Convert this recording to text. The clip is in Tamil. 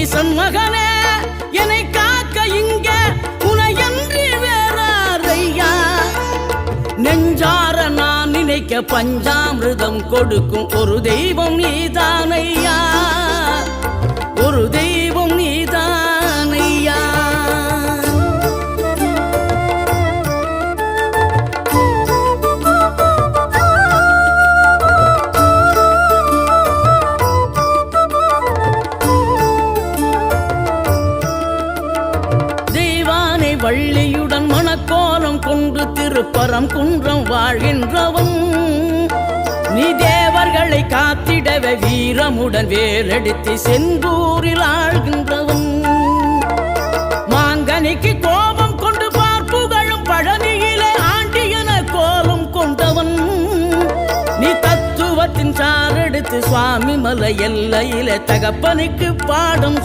சண்மகனே என்னை காக்க இங்க உனையன்றி வேறாரையா நெஞ்சார நான் நினைக்க பஞ்சாமிர்தம் கொடுக்கும் ஒரு தெய்வம் நீதானையா ஒரு தெய்வம் நீதானையா வள்ளியுடன் மணக்கோலம் கொண்டு திருப்பரம் குன்றம் வாழ்கின்றவன் நீ தேவர்களை காத்திடவே வீரமுடன் வேலெடுத்து செந்தூரில் ஆழ்கின்றவன் மாங்கனிக்கு கோபம் கொண்டு பார்ப்புகழும் பழனியிலே ஆண்டியன கோலம் கொண்டவன் நீ தத்துவத்தின் சாரெடுத்து சுவாமி மலை எல்லையிலே தகப்பனுக்கு பாடம்